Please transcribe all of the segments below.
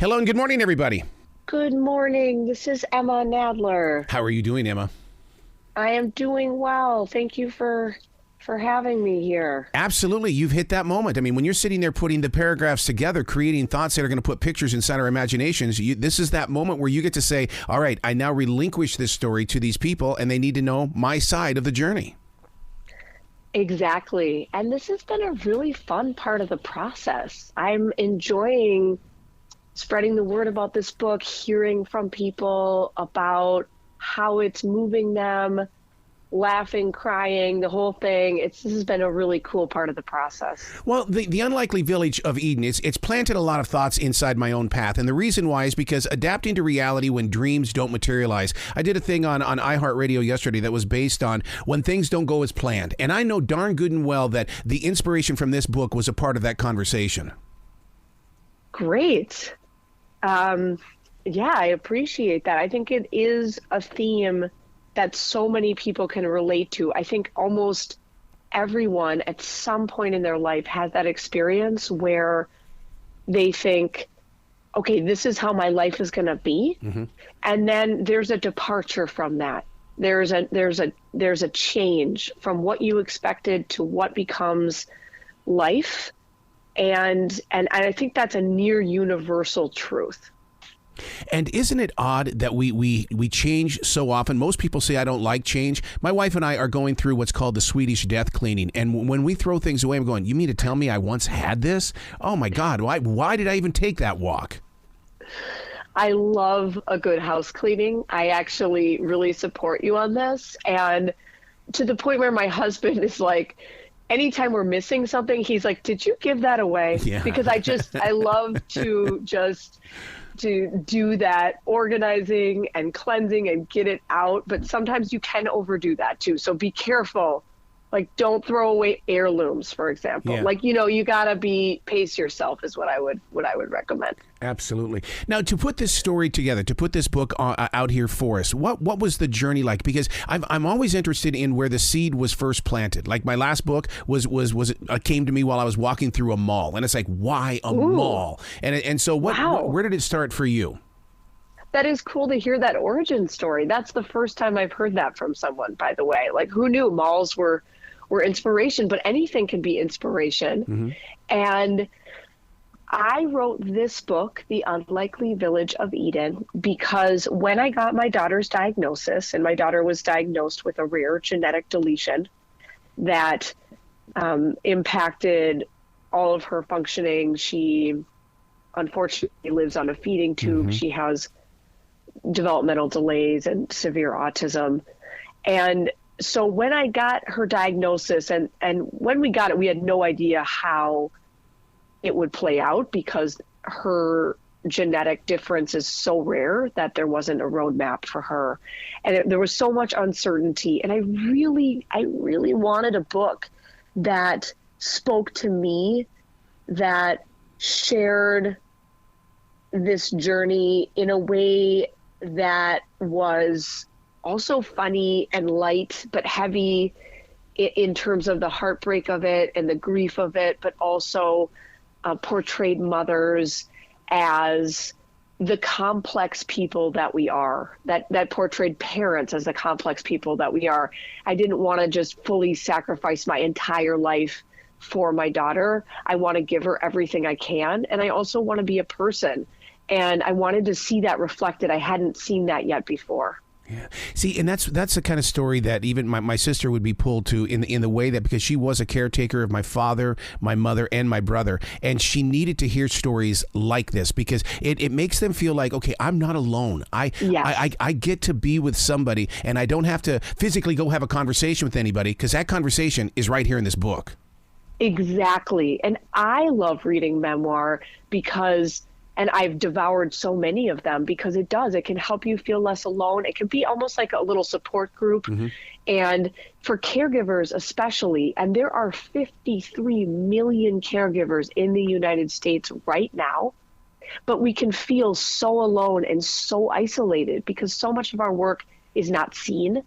Hello and good morning, everybody. Good morning. This is Emma Nadler. How are you doing, Emma? I am doing well. Thank you for having me here. Absolutely. You've hit that moment. I mean, when you're sitting there putting the paragraphs together, creating thoughts that are going to put pictures inside our imaginations, this is that moment where you get to say, all right, I now relinquish this story to these people and they need to know my side of the journey. Exactly. And this has been a really fun part of the process. I'm enjoying spreading the word about this book, hearing from people about how it's moving them, laughing, crying, the whole thing. This has been a really cool part of the process. Well, the unlikely village of Eden, it's planted a lot of thoughts inside my own path. And the reason why is because adapting to reality when dreams don't materialize. I did a thing on iHeartRadio yesterday that was based on when things don't go as planned. And I know darn good and well that the inspiration from this book was a part of that conversation. Great. Yeah, I appreciate that. I think it is a theme that so many people can relate to. I think almost everyone at some point in their life has that experience where they think, okay, this is how my life is going to be. Mm-hmm. And then there's a departure from that. There's a change from what you expected to what becomes life. And I think that's a near universal truth. And isn't it odd that we change so often? Most people say, I don't like change. My wife and I are going through what's called the Swedish death cleaning. And when we throw things away, I'm going, you mean to tell me I once had this? Oh, my God. Why did I even take that walk? I love a good house cleaning. I actually really support you on this. And to the point where my husband is like, anytime we're missing something, he's like, did you give that away? Yeah. Because I love to do that organizing and cleansing and get it out. But sometimes you can overdo that too. So be careful. Like, don't throw away heirlooms, for example. Yeah. Like, you gotta pace yourself is what I would recommend. Absolutely. Now, to put this story together, to put this book out here for us, what was the journey like? Because I'm always interested in where the seed was first planted. Like my last book came to me while I was walking through a mall, and it's like, why a mall? And so where did it start for you? That is cool to hear that origin story. That's the first time I've heard that from someone, by the way. Like, who knew malls were inspiration, but anything can be inspiration. Mm-hmm. And I wrote this book, The Unlikely Village of Eden, because when I got my daughter's diagnosis, and my daughter was diagnosed with a rare genetic deletion that impacted all of her functioning. She unfortunately lives on a feeding tube. Mm-hmm. She has developmental delays and severe autism. And so when I got her diagnosis, and when we got it, we had no idea how it would play out because her genetic difference is so rare that there wasn't a roadmap for her. And there was so much uncertainty. And I really wanted a book that spoke to me, that shared this journey in a way that was also funny and light, but heavy in terms of the heartbreak of it and the grief of it, but also portrayed mothers as the complex people that we are, that portrayed parents as the complex people that we are. I didn't want to just fully sacrifice my entire life for my daughter. I want to give her everything I can. And I also want to be a person. And I wanted to see that reflected. I hadn't seen that yet before. Yeah. See, and that's the kind of story that even my sister would be pulled to in the way that, because she was a caretaker of my father, my mother, and my brother, and she needed to hear stories like this because it makes them feel like, okay, I'm not alone. I get to be with somebody, and I don't have to physically go have a conversation with anybody because that conversation is right here in this book. Exactly. And I love reading memoir because, and I've devoured so many of them because it can help you feel less alone. It can be almost like a little support group. Mm-hmm. And for caregivers especially, and there are 53 million caregivers in the United States right now, but we can feel so alone and so isolated because so much of our work is not seen.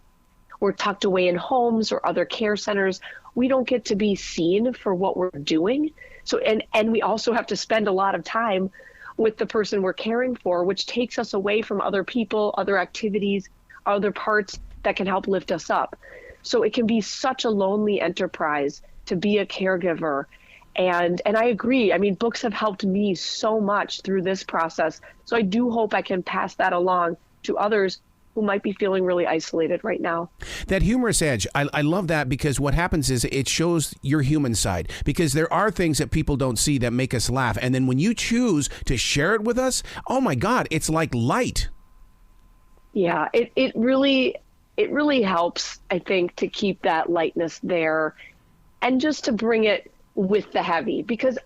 We're tucked away in homes or other care centers. We don't get to be seen for what we're doing. So, and we also have to spend a lot of time with the person we're caring for, which takes us away from other people, other activities, other parts that can help lift us up. So it can be such a lonely enterprise to be a caregiver. And I agree. I mean, books have helped me so much through this process. So I do hope I can pass that along to others who might be feeling really isolated right now. That humorous edge, I love that, because what happens is it shows your human side, because there are things that people don't see that make us laugh. And then when you choose to share it with us, oh my God, it's like light. Yeah, it really helps, I think, to keep that lightness there and just to bring it with the heavy, because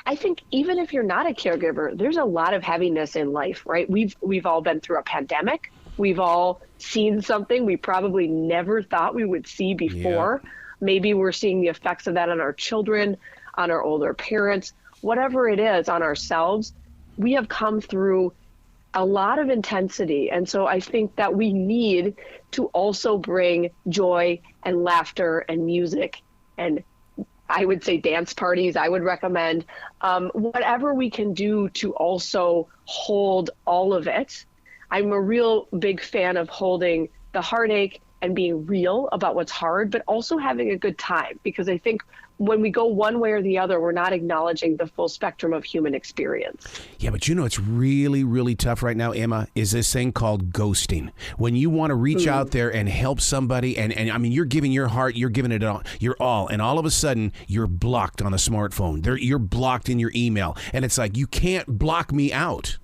I think even if you're not a caregiver, there's a lot of heaviness in life, right? We've all been through a pandemic. We've all seen something we probably never thought we would see before. Yeah. Maybe we're seeing the effects of that on our children, on our older parents, whatever it is, on ourselves. We have come through a lot of intensity. And so I think that we need to also bring joy and laughter and music, and I would say dance parties, I would recommend, whatever we can do to also hold all of it. I'm a real big fan of holding the heartache and being real about what's hard, but also having a good time, because I think when we go one way or the other, we're not acknowledging the full spectrum of human experience. Yeah, but it's really, really tough right now, Emma, is this thing called ghosting. When you want to reach out there and help somebody, and I mean, you're giving your heart, you're giving it all, your all, and all of a sudden, you're blocked on a smartphone. You're blocked in your email, and it's like, you can't block me out.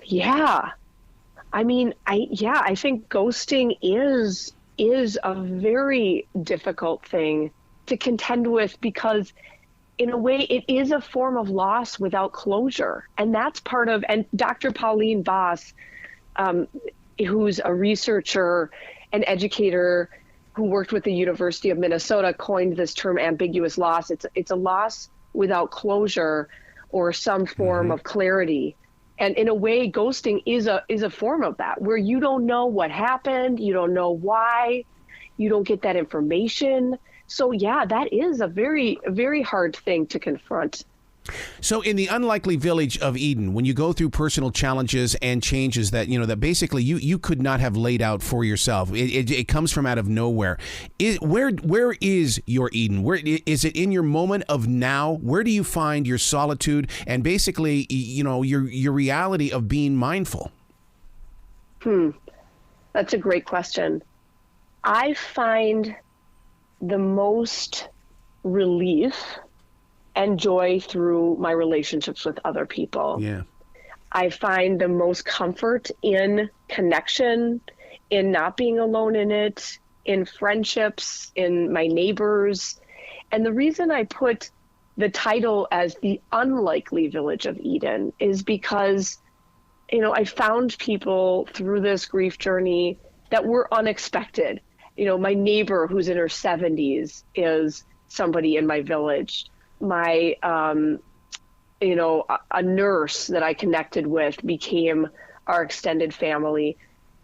Yeah. I mean, I think ghosting is a very difficult thing to contend with, because in a way it is a form of loss without closure. And that's part of, and Dr. Pauline Boss, who's a researcher and educator who worked with the University of Minnesota, coined this term ambiguous loss. It's a loss without closure or some form of clarity. And in a way, ghosting is a form of that, where you don't know what happened, you don't know why, you don't get that information. So yeah, that is a very, very hard thing to confront. So in the unlikely village of Eden, when you go through personal challenges and changes that, that basically you could not have laid out for yourself, it comes from out of nowhere. Where is your Eden? Where is it in your moment of now? Where do you find your solitude and basically, your reality of being mindful? That's a great question. I find the most relief and joy through my relationships with other people. Yeah. I find the most comfort in connection, in not being alone in it, in friendships, in my neighbors. And the reason I put the title as The Unlikely Village of Eden is because, I found people through this grief journey that were unexpected. My neighbor who's in her 70s is somebody in my village. My, a nurse that I connected with became our extended family.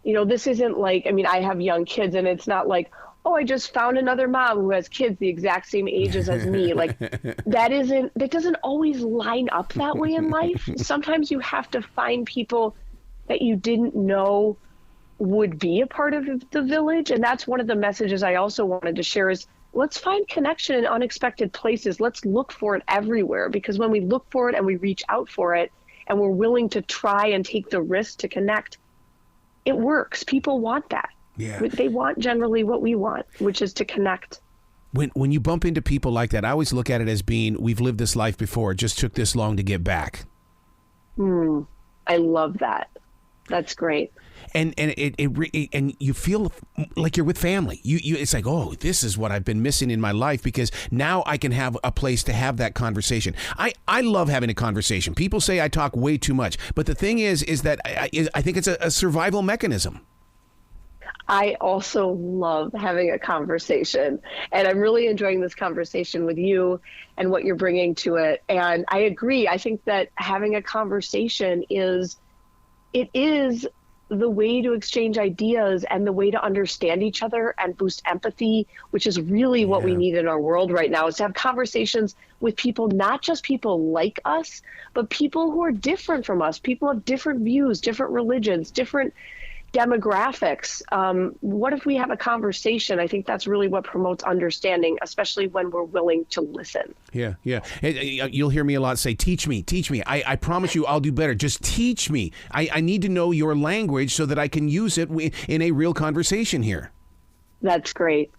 This isn't like, I have young kids, and it's not like, oh, I just found another mom who has kids the exact same ages as me. Like that doesn't always line up that way in life. Sometimes you have to find people that you didn't know would be a part of the village. And that's one of the messages I also wanted to share is, let's find connection in unexpected places. Let's look for it everywhere, because when we look for it and we reach out for it and we're willing to try and take the risk to connect, it works. People want that. Yeah. They want generally what we want, which is to connect. When you bump into people like that, I always look at it as being, we've lived this life before. It just took this long to get back. I love that. That's great. And you feel like you're with family. It's like, oh, this is what I've been missing in my life, because now I can have a place to have that conversation. I love having a conversation. People say I talk way too much, but the thing is that I think it's a survival mechanism. I also love having a conversation, and I'm really enjoying this conversation with you and what you're bringing to it. And I agree. I think that having a conversation is the way to exchange ideas and the way to understand each other and boost empathy, which is really what we need in our world right now, is to have conversations with people, not just people like us, but people who are different from us. People have different views, different religions, different demographics. What if we have a conversation? I think that's really what promotes understanding, especially when we're willing to listen. Yeah. You'll hear me a lot say, teach me. I promise you I'll do better. Just teach me. I need to know your language so that I can use it in a real conversation here. That's great.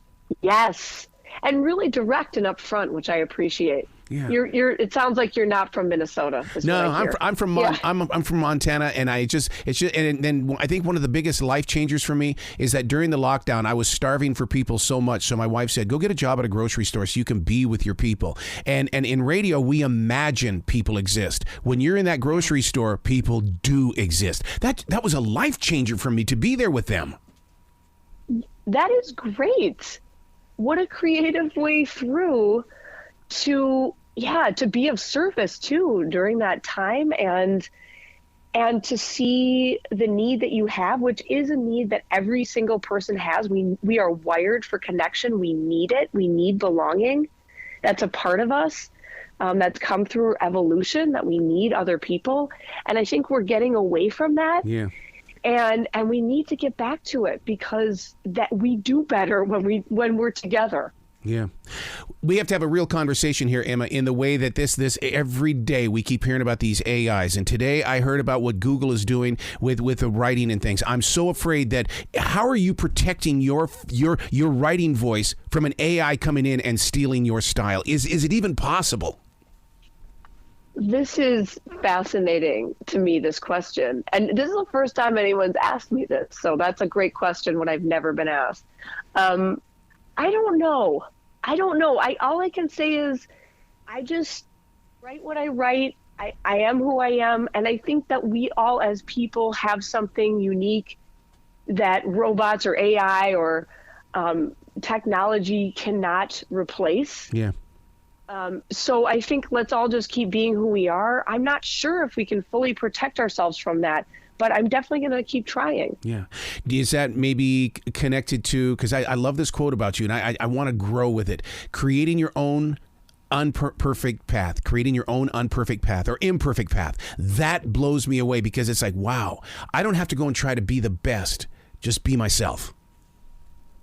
Yes. And really direct and upfront, which I appreciate. Yeah. It sounds like you're not from Minnesota. No, I'm from Montana, and and then I think one of the biggest life changers for me is that during the lockdown I was starving for people so much. So my wife said, "Go get a job at a grocery store so you can be with your people." And in radio we imagine people exist. When you're in that grocery store, people do exist. That was a life changer for me to be there with them. That is great. What a creative way through to be of service too during that time, and to see the need that you have, which is a need that every single person has. We are wired for connection. We need it. We need belonging. That's a part of us that's come through evolution, that we need other people. And I think we're getting away from that. Yeah. And we need to get back to it, because that we do better when we're together. Yeah. We have to have a real conversation here, Emma, in the way that this every day we keep hearing about these AIs. And today I heard about what Google is doing with the writing and things. I'm so afraid that how are you protecting your writing voice from an AI coming in and stealing your style? Is it even possible? This is fascinating to me, this question. And this is the first time anyone's asked me this. So that's a great question when I've never been asked. I don't know. All I can say is I just write what I write. I am who I am. And I think that we all as people have something unique that robots or AI or technology cannot replace. Yeah. So I think let's all just keep being who we are. I'm not sure if we can fully protect ourselves from that, but I'm definitely going to keep trying. Yeah. Is that maybe connected to, because I love this quote about you, and I want to grow with it, creating your own unperfect path, creating your own unperfect path or imperfect path. That blows me away, because it's like, wow, I don't have to go and try to be the best. Just be myself.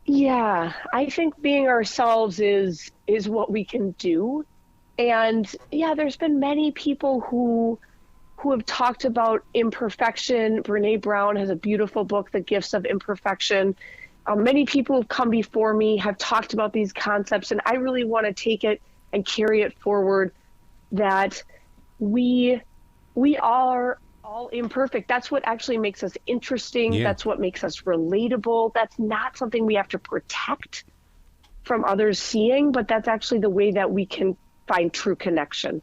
Yeah, I think being ourselves is what we can do. And yeah, there's been many people who have talked about imperfection. Brene Brown has a beautiful book, The Gifts of Imperfection. Many people who've come before me have talked about these concepts, and I really want to take it and carry it forward, that we are all imperfect. That's what actually makes us interesting. Yeah. That's what makes us relatable. That's not something we have to protect from others seeing, but that's actually the way that we can find true connection.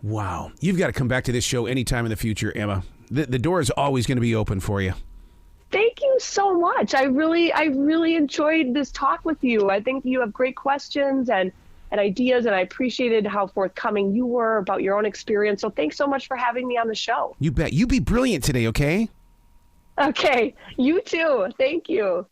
Wow. You've got to come back to this show anytime in the future, Emma. The door is always going to be open for you. Thank you so much. I really enjoyed this talk with you. I think you have great questions and ideas, and I appreciated how forthcoming you were about your own experience. So thanks so much for having me on the show. You bet. You be brilliant today, okay? Okay. You too. Thank you.